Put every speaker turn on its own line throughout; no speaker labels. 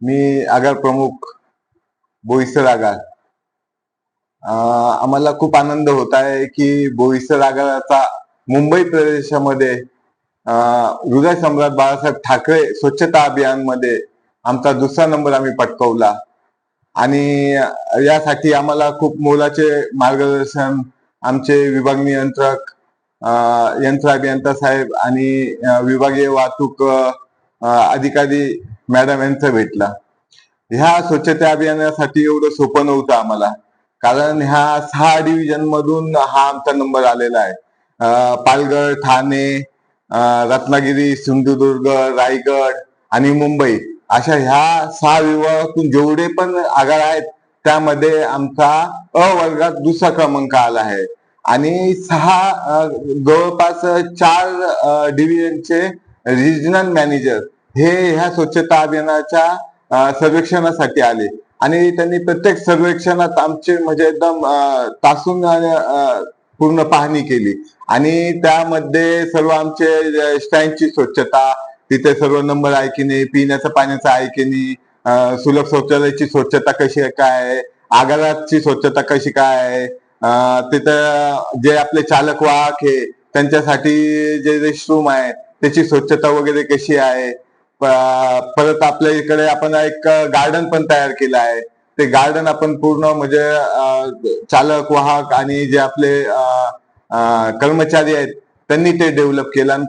मी आगार प्रमुख बोईसर आगार. आम्हाला खूप आनंद होत आहे की बोईसर आगाराचा मुंबई प्रदेशामध्ये हृदय सम्राट बाळासाहेब ठाकरे स्वच्छता अभियानमध्ये आमचा दुसरा नंबर आम्ही पटकावला. आणि यासाठी आम्हाला खूप मोलाचे मार्गदर्शन आमचे विभाग नियंत्रक, यंत्र अभियंता साहेब आणि विभागीय वाहतूक अधिकारी मॅडम यांचा भेटला. ह्या स्वच्छता अभियानासाठी एवढं सोपं नव्हतं आम्हाला, कारण ह्या 6 डिव्हिजन मधून हा आमचा नंबर आलेला आहे. पालघर, ठाणे, रत्नागिरी, सिंधुदुर्ग, रायगड आणि मुंबई अशा ह्या 6 विभागातून जेवढे पण आगार आहेत त्यामध्ये आमचा अ वर्गात दुसरा क्रमांक आला आहे. आणि 6 जवळपास 4 डिव्हिजनचे रिजनल मॅनेजर हे ह्या स्वच्छता अभियानाच्या सर्वेक्षणासाठी आले आणि त्यांनी प्रत्येक सर्वेक्षणात आमचे म्हणजे एकदम तासून पूर्ण पाहणी केली. आणि त्यामध्ये सर्व आमचे स्टँडची स्वच्छता, तिथे सर्व नंबर आहे की नाही, पिण्याच्या पाण्याचं आहे की नाही, सुलभ शौचालयाची स्वच्छता कशी आहे, काय आहे, आगाराची स्वच्छता कशी काय आहे, तिथं जे आपले चालक वाहक आहे त्यांच्यासाठी जे रेस्टरूम आहे त्याची स्वच्छता वगैरे कशी आहे. परत आपल्या इकडे आपण एक गार्डन पण तयार केलं आहे. ते गार्डन आपण पूर्ण म्हणजे चालक वाहक आणि जे आपले कर्मचारी आहेत त्यांनी ते डेव्हलप केलं आणि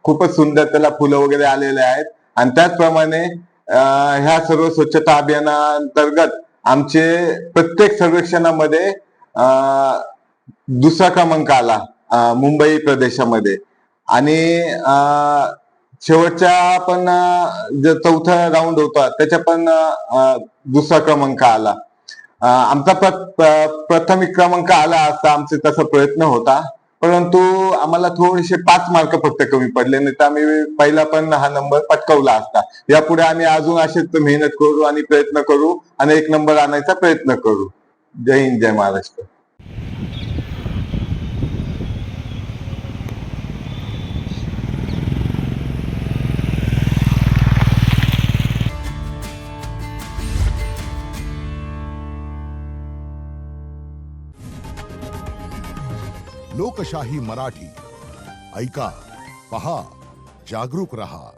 खूपच सुंदर त्याला फुलं वगैरे आलेले आहेत. आणि त्याचप्रमाणे ह्या सर्व स्वच्छता अभियानाअंतर्गत आमचे प्रत्येक सर्वेक्षणामध्ये दुसरा क्रमांक आला मुंबई प्रदेशामध्ये. आणि शेवटच्या पण जो चौथा राऊंड होता त्याच्या पण दुसरा क्रमांक आला. आमचा प्राथमिक क्रमांक आला असता, आमचे तसा प्रयत्न होता, परंतु आम्हाला थोडेसे 5 मार्क फक्त कमी पडले, नाही तर आम्ही पहिला पण हा नंबर पटकावला असता. यापुढे आम्ही अजून असेच मेहनत करू आणि प्रयत्न करू आणि 1 नंबर आणायचा प्रयत्न करू. जय हिंद, जय महाराष्ट्र.
लोकशाही मराठी ऐका, पहा, जागरूक रहा.